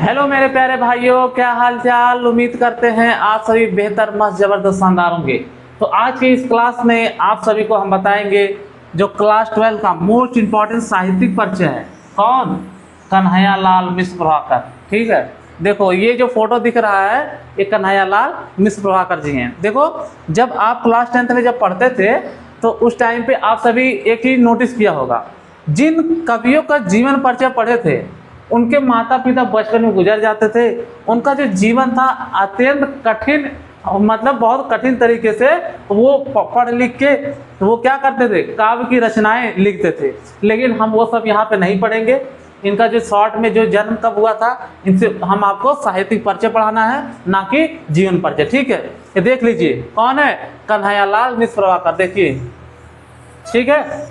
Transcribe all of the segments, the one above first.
Hello मेरे प्यारे भाइयों, क्या हाल चाल। उम्मीद करते हैं आप सभी बेहतर, मस्त, जबरदस्त, शानदार होंगे। तो आज की इस क्लास में आप सभी को हम बताएंगे जो क्लास 12 का मोस्ट इंपॉर्टेंट साहित्यिक परिचय है। कौन? कन्हैया लाल मिश्र प्रभाकर। ठीक है, देखो ये जो फोटो दिख रहा है ये कन्हैया लाल मिश्र प्रभाकर जी हैं। देखो, जब आप क्लास 10th में जब पढ़ते थे तो उस टाइम पे आप सभी एक चीज़ नोटिस किया होगा, जिन कवियों का जीवन परिचय पढ़े थे उनके माता पिता बचपन में गुजर जाते थे। उनका जो जीवन था अत्यंत कठिन, मतलब बहुत कठिन तरीके से वो पढ़ लिख के वो क्या करते थे, काव्य की रचनाएं लिखते थे। लेकिन हम वो सब यहाँ पे नहीं पढ़ेंगे। इनका जो शॉर्ट में जो जन्म कब हुआ था, इनसे हम आपको साहित्यिक परिचय पढ़ाना है, ना कि जीवन परिचय। ठीक है, ये देख लीजिए कौन है, कन्हैया लाल मिश्र प्रभाकर। देखिए, ठीक है,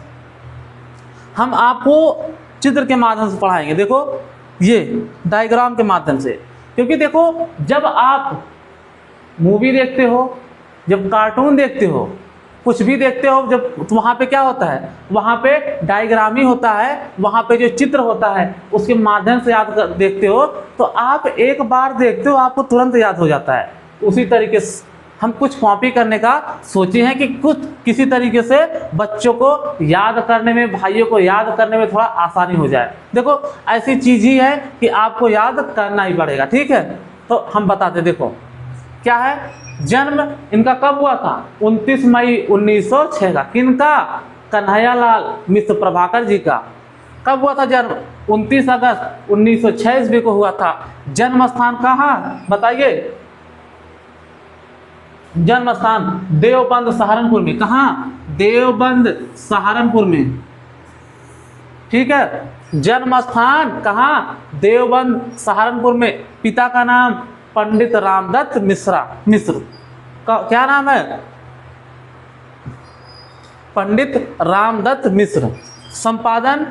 हम आपको चित्र के माध्यम से पढ़ाएंगे। देखो ये डायग्राम के माध्यम से, क्योंकि देखो जब आप मूवी देखते हो, जब कार्टून देखते हो, कुछ भी देखते हो, जब तो वहाँ पे क्या होता है, वहाँ पे डायग्राम ही होता है, वहाँ पे जो चित्र होता है उसके माध्यम से देखते हो तो आप एक बार देखते हो आपको तुरंत याद हो जाता है। उसी तरीके से हम कुछ कॉपी करने का सोचे हैं कि कुछ किसी तरीके से बच्चों को याद करने में, भाइयों को याद करने में थोड़ा आसानी हो जाए। देखो ऐसी चीज़ ही है कि आपको याद करना ही पड़ेगा। ठीक है, तो हम बताते, देखो क्या है, जन्म इनका कब हुआ था, 29 मई 1906 का। किनका? कन्हैया लाल मिश्र प्रभाकर जी का। कब हुआ था जन्म? 29 अगस्त 1906 ईस्वी को हुआ था। जन्म स्थान कहाँ बताइए? जन्म स्थान देवबंद सहारनपुर में। कहाँ? देवबंद सहारनपुर में। ठीक है, जन्म स्थान कहाँ? देवबंद सहारनपुर में। पिता का नाम पंडित रामदत्त मिश्र का क्या नाम है? पंडित रामदत्त मिश्र। संपादन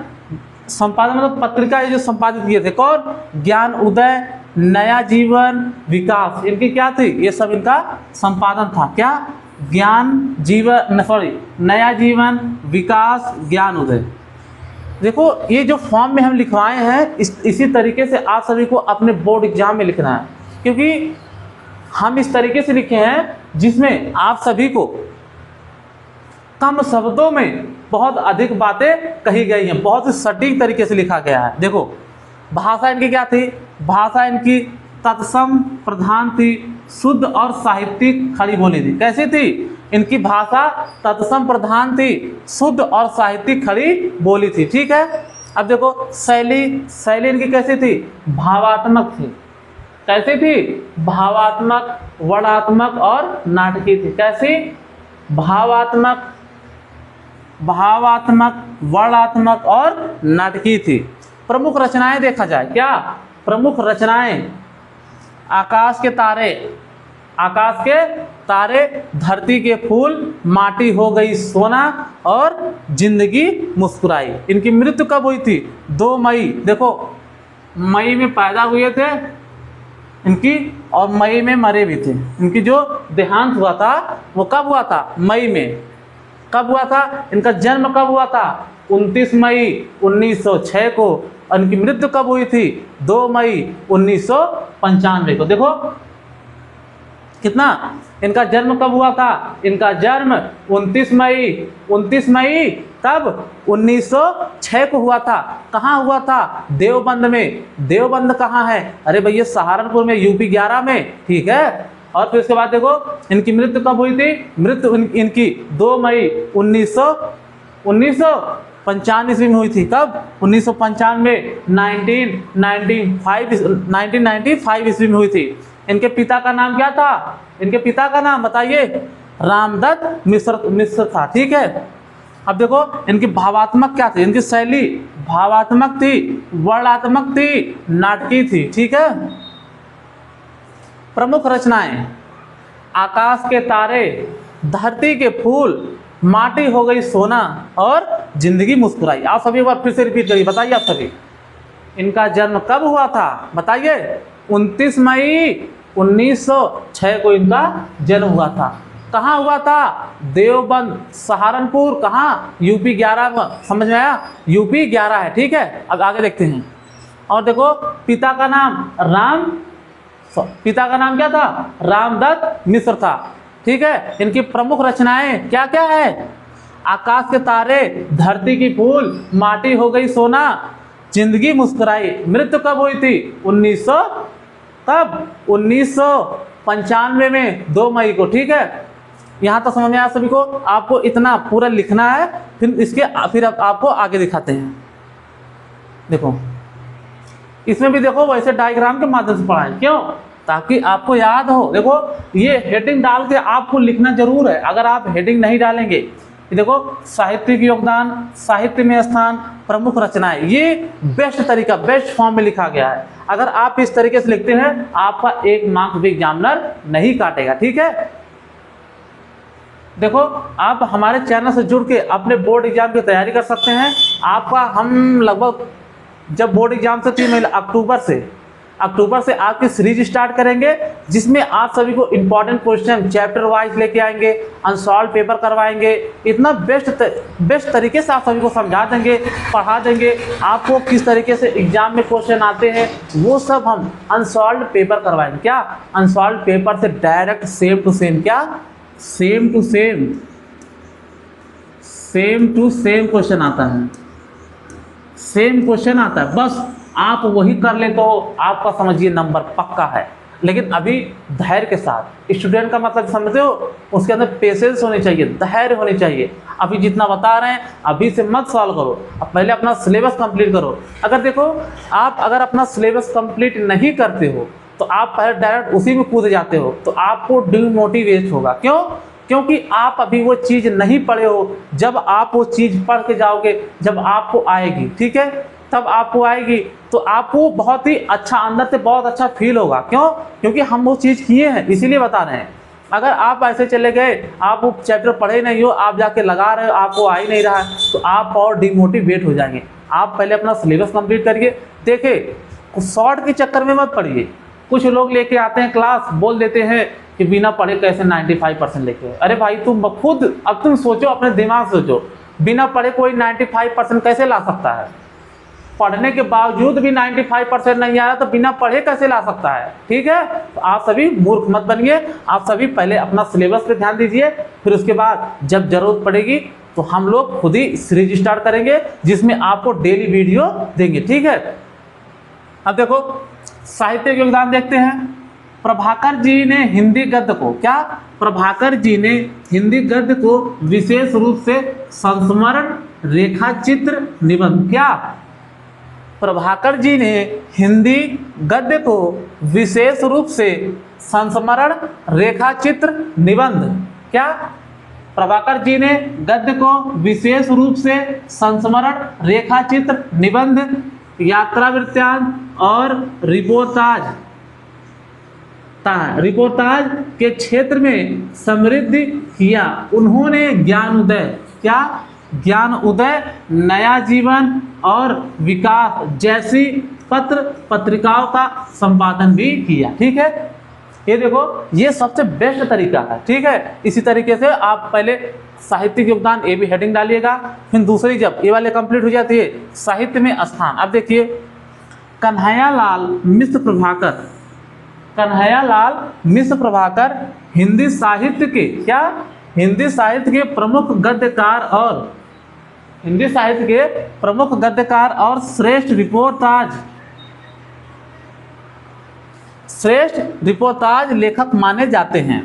मतलब पत्रिका ये जो संपादित किए थे, कौन? ज्ञान उदय, नया जीवन, विकास, इनकी क्या थी, ये सब इनका संपादन था। क्या? ज्ञान जीवन, सॉरी, नया जीवन, विकास, ज्ञान उदय। देखो ये जो फॉर्म में हम लिखवाए हैं इसी तरीके से आप सभी को अपने बोर्ड एग्जाम में लिखना है, क्योंकि हम इस तरीके से लिखे हैं जिसमें आप सभी को कम शब्दों में बहुत अधिक बातें कही गई हैं, बहुत ही सटीक तरीके से लिखा गया है। देखो भाषा इनकी क्या थी? भाषा इनकी तत्सम प्रधान थी, शुद्ध और साहित्यिक खड़ी बोली थी। कैसी थी इनकी भाषा? तत्सम प्रधान थी, शुद्ध और साहित्यिक खड़ी बोली थी। ठीक है, अब देखो शैली इनकी कैसी थी? भावात्मक थी। कैसी थी? भावात्मक, वर्णात्मक और नाटकीय थी। कैसी? भावात्मक, वर्णात्मक और नाटकीय थी। प्रमुख रचनाएं देखा जाए, क्या प्रमुख रचनाएं? आकाश के तारे, धरती के फूल, माटी हो गई सोना और जिंदगी मुस्कुराई। इनकी मृत्यु कब हुई थी? 2 मई। देखो मई में पैदा हुए थे इनकी और मई में मरे भी थे। इनकी जो देहांत हुआ था वो कब हुआ था? मई में। कब हुआ था? इनका जन्म कब हुआ था? 29 मई 1906 को। और इनकी मृत्यु कब हुई थी? 2 मई 1995 को। देखो कितना, इनका जन्म कब हुआ था? इनका जन्म 29 मई कब? 1906 को हुआ था। कहाँ हुआ था? देवबंद में। देवबंद कहाँ है? अरे भैया सहारनपुर में, यूपी 11 में। ठीक है, और फिर उसके बाद देखो इनकी मृत्यु कब हुई थी? मृत्यु इनकी 2 मई 1995 ईस्वी में हुई थी। कब? 1995, 1995 ईस्वी में हुई थी। इनके पिता का नाम क्या था? इनके पिता का नाम बताइए? रामदत्त मिश्र था। ठीक है, अब देखो इनकी भावात्मक क्या थी? इनकी शैली भावात्मक थी, वर्णात्मक थी, नाटकीय थी। ठीक है, प्रमुख रचनाएं: आकाश के तारे, धरती के फूल, माटी हो गई सोना और जिंदगी मुस्कुराई। आप सभी एक बार फिर से रिपीट करिए, बताइए आप सभी इनका जन्म कब हुआ था? बताइए। 29 मई 1906 को इनका जन्म हुआ था। कहाँ हुआ था? देवबंद सहारनपुर। कहाँ? यूपी 11 में। समझ में आया? यूपी 11 है। ठीक है, अब आगे देखते हैं। और देखो पिता का नाम पिता का नाम क्या था? रामदत्त मिश्र था। ठीक है, इनकी प्रमुख रचनाएं क्या क्या है? आकाश के तारे, धरती की फूल, माटी हो गई सोना, जिंदगी मुस्कुराई। मृत्यु कब हुई थी? 1995 में 2 मई को। ठीक है, यहाँ तक समझ में आया सभी को? आपको इतना पूरा लिखना है, फिर आपको आगे दिखाते हैं। देखो इसमें भी देखो वैसे डायग्राम के माध्यम से पढ़ाएं। क्यों? ताकि आपको याद हो। देखो ये हेडिंग डाल के आपको लिखना जरूर है। अगर आप हेडिंग नहीं डालेंगे, देखो साहित्यिक योगदान, साहित्य में स्थान, प्रमुख रचनाएं, ये बेस्ट तरीका, बेस्ट फॉर्म में लिखा गया है। अगर आप इस तरीके से लिखते हैं, आपका 1 मार्क्स भी एग्जामिनर नहीं काटेगा। ठीक है, देखो आप हमारे चैनल से जुड़ के अपने बोर्ड एग्जाम की तैयारी कर सकते हैं। आपका हम लगभग जब बोर्ड एग्जाम से 3 महीने अक्टूबर से आपकी सीरीज स्टार्ट करेंगे, जिसमें आप सभी को इंपॉर्टेंट क्वेश्चन चैप्टर वाइज लेके आएंगे, अनसॉल्व पेपर करवाएंगे। इतना बेस्ट तरीके से आप सभी को समझा देंगे, पढ़ा देंगे। आपको किस तरीके से एग्जाम में क्वेश्चन आते हैं वो सब हम अनसॉल्व पेपर करवाएंगे। क्या? अनसॉल्व पेपर से डायरेक्ट सेम टू सेम, क्या सेम टू सेम क्वेश्चन आता है। सेम क्वेश्चन आता है, बस आप वही कर ले तो आपका समझिए नंबर पक्का है। लेकिन अभी धैर्य के साथ, स्टूडेंट का मतलब समझते हो, उसके अंदर पेशेंस होनी चाहिए, धैर्य होनी चाहिए। अभी जितना बता रहे हैं अभी से मत सॉल्व करो, अब पहले अपना सिलेबस कंप्लीट करो। अगर देखो आप अगर अपना सिलेबस कंप्लीट नहीं करते हो तो आप पहले डायरेक्ट उसी में कूद जाते हो, तो आपको डिमोटिवेट होगा। क्यों? क्योंकि आप अभी वो चीज़ नहीं पढ़े हो। जब आप वो चीज़ पढ़ के जाओगे, जब आपको आएगी, ठीक है, तब आपको आएगी तो आपको बहुत ही अच्छा, अंदर से बहुत अच्छा फील होगा। क्यों? क्योंकि हम वो चीज़ किए हैं, इसीलिए बता रहे हैं। अगर आप ऐसे चले गए, आप वो चैप्टर पढ़े नहीं हो, आप जाके लगा रहे हो, आपको आ ही नहीं रहा है, तो आप और डिमोटिवेट हो जाएंगे। आप पहले अपना सिलेबस कंप्लीट करिए। देखिए शॉर्ट के चक्कर में मत पढ़िए। कुछ लोग लेके आते हैं क्लास, बोल देते हैं कि बिना पढ़े कैसे 95% लेके। अरे भाई तुम खुद अब तुम सोचो, अपने दिमाग से सोचो, बिना पढ़े कोई 95% कैसे ला सकता है? पढ़ने के बावजूद भी 95% नहीं आ रहा तो बिना पढ़े कैसे ला सकता है? ठीक है, तो आप सभी मूर्ख मत बनिए। आप सभी पहले अपना सिलेबस पे ध्यान दीजिए, फिर उसके बाद जब जरूरत पड़ेगी तो हम लोग खुद ही सीरीज स्टार्ट करेंगे, जिसमें आपको डेली वीडियो देंगे। ठीक है, अब देखो साहित्य योगदान देखते हैं। प्रभाकर जी ने हिंदी गद्य को, क्या? प्रभाकर जी ने हिंदी गद्य को विशेष रूप से संस्मरण, रेखाचित्र, निबंध, क्या? प्रभाकर जी ने हिंदी गद्य को विशेष रूप से संस्मरण, रेखाचित्र, निबंध, क्या? प्रभाकर जी ने गद्य को विशेष रूप से संस्मरण, रेखाचित्र, निबंध, यात्रा वृत्तांत और रिपोर्टाज के क्षेत्र में समृद्धि किया। उन्होंने ज्ञानोदय, क्या? ज्ञान उदय, नया जीवन और विकास जैसी पत्र पत्रिकाओं का संपादन भी किया। ठीक है, ये देखो ये सबसे बेस्ट तरीका है। ठीक है, इसी तरीके से आप पहले साहित्यिक योगदान ये भी हेडिंग डालिएगा, फिर दूसरी जब ये वाले कंप्लीट हो जाती है, साहित्य में स्थान। अब देखिए कन्हैयालाल मिश्र प्रभाकर हिंदी साहित्य के, क्या? हिंदी साहित्य के प्रमुख गद्यकार और श्रेष्ठ रिपोर्टाज लेखक माने जाते हैं।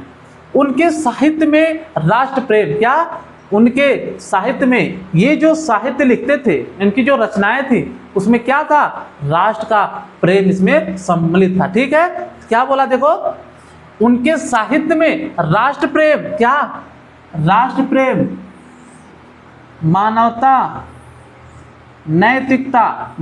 उनके साहित्य में राष्ट्र प्रेम, क्या? उनके साहित्य में, ये जो साहित्य लिखते थे, इनकी जो रचनाएं थी, उसमें क्या था? राष्ट्र का प्रेम इसमें सम्मिलित था। ठीक है, क्या बोला? देखो उनके साहित्य में राष्ट्र प्रेम, क्या? राष्ट्र प्रेम, मानवता, नैतिकता,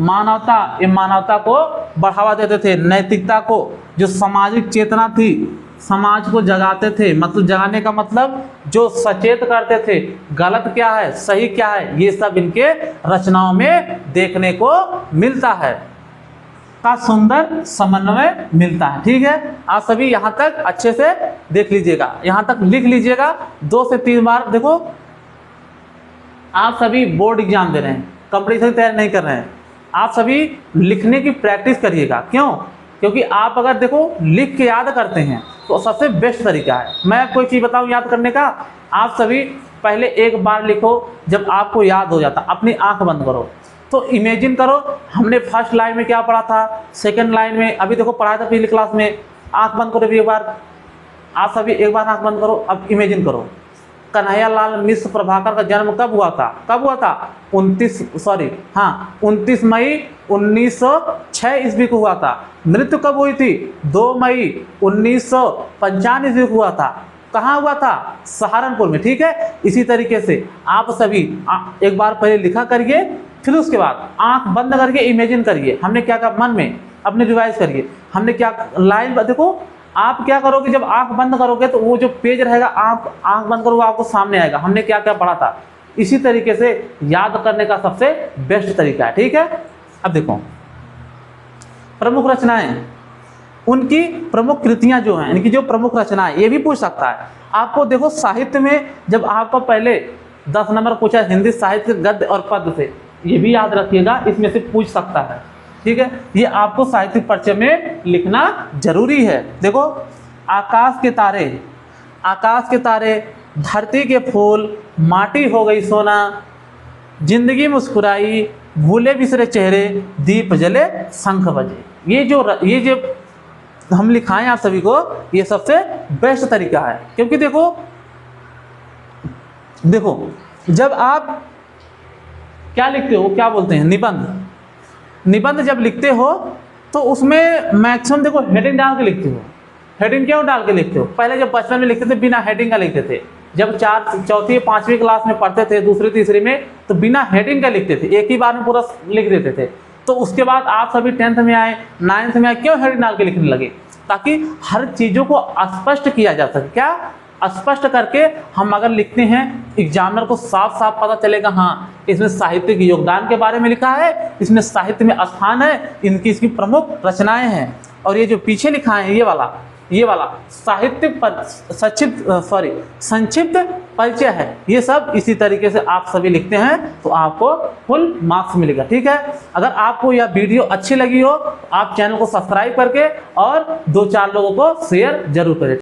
ये मानवता को बढ़ावा देते थे, नैतिकता को, जो सामाजिक चेतना थी, समाज को जगाते थे। मतलब जगाने का मतलब जो सचेत करते थे, गलत क्या है, सही क्या है, ये सब इनके रचनाओं में देखने को मिलता है, का सुंदर समन्वय मिलता है। ठीक है, आप सभी यहाँ तक अच्छे से देख लीजिएगा, यहाँ तक लिख लीजिएगा 2 से 3 बार। देखो आप सभी बोर्ड एग्जाम दे रहे हैं, कंपटीशन की तैयारी नहीं कर रहे हैं, आप सभी लिखने की प्रैक्टिस करिएगा। क्यों? क्योंकि आप अगर देखो लिख के याद करते हैं तो सबसे बेस्ट तरीका है। मैं कोई चीज़ बताऊँ याद करने का, आप सभी पहले एक बार लिखो, जब आपको याद हो जाता अपनी आंख बंद करो। तो इमेजिन करो हमने फर्स्ट लाइन में क्या पढ़ा था, सेकंड लाइन में अभी देखो पढ़ा था पिछली क्लास में। आंख बंद करो एक बार, आप सभी एक बार आंख बंद करो। अब इमेजिन करो कन्हैया लाल मिश्र प्रभाकर का जन्म कब हुआ था? कब हुआ था? 29 मई 1906 ईस्वी को हुआ था। मृत्यु कब हुई थी? 2 मई 1955 ईस्वी को हुआ था। कहाँ हुआ था? सहारनपुर में। ठीक है, इसी तरीके से आप सभी एक बार पहले लिखा करिए, फिर उसके बाद आंख बंद करके इमेजिन करिए हमने क्या कहा, मन में अपने रिवाइज करिए हमने क्या लाइन। देखो आप क्या करोगे, जब आंख बंद करोगे तो वो जो पेज रहेगा, आप आंख बंद करोगे आपको सामने आएगा हमने क्या क्या पढ़ा था। इसी तरीके से याद करने का सबसे बेस्ट तरीका है। ठीक है, अब देखो प्रमुख रचनाएं, उनकी प्रमुख कृतियां जो हैं, इनकी जो प्रमुख रचनाएं, ये भी पूछ सकता है आपको। देखो साहित्य में जब आपको पहले 10 नंबर पूछा हिंदी साहित्य गद्य और पद्य से, ये भी याद रखिएगा, इसमें से पूछ सकता है। ठीक है, ये आपको साहित्यिक परिचय में लिखना जरूरी है। देखो आकाश के तारे, धरती के फूल, माटी हो गई सोना, जिंदगी मुस्कुराई, भूले बिसरे चेहरे, दीप जले शंख बजे। ये जो हम लिखाएं आप सभी को, ये सबसे बेस्ट तरीका है। क्योंकि देखो जब आप क्या लिखते हो, क्या बोलते हैं, निबंध जब लिखते हो तो उसमें मैक्सिमम देखो हेडिंग डाल के लिखते हो। हेडिंग क्यों डाल के लिखते हो? पहले जब बचपन में लिखते थे बिना हेडिंग का लिखते थे। जब चौथी 5वीं क्लास में पढ़ते थे, दूसरी तीसरी में, तो बिना हेडिंग का लिखते थे, एक ही बार में पूरा लिख देते थे। तो उसके बाद आप सभी 10th में आए, 9th में आए, क्यों हेडिंग डाल के लिखने लगे? ताकि हर चीज़ों को स्पष्ट किया जा सके। क्या स्पष्ट करके हम अगर लिखते हैं, एग्जामिनर को साफ साफ पता चलेगा, हाँ इसमें साहित्य के योगदान के बारे में लिखा है, इसमें साहित्य में स्थान है, इसकी प्रमुख रचनाएं हैं। और ये जो पीछे लिखा है ये वाला संक्षिप्त परिचय है, ये सब इसी तरीके से आप सभी लिखते हैं तो आपको फुल मार्क्स मिलेगा। ठीक है, अगर आपको यह वीडियो अच्छी लगी हो, आप चैनल को सब्सक्राइब करके और 2-4 लोगों को शेयर जरूर करें।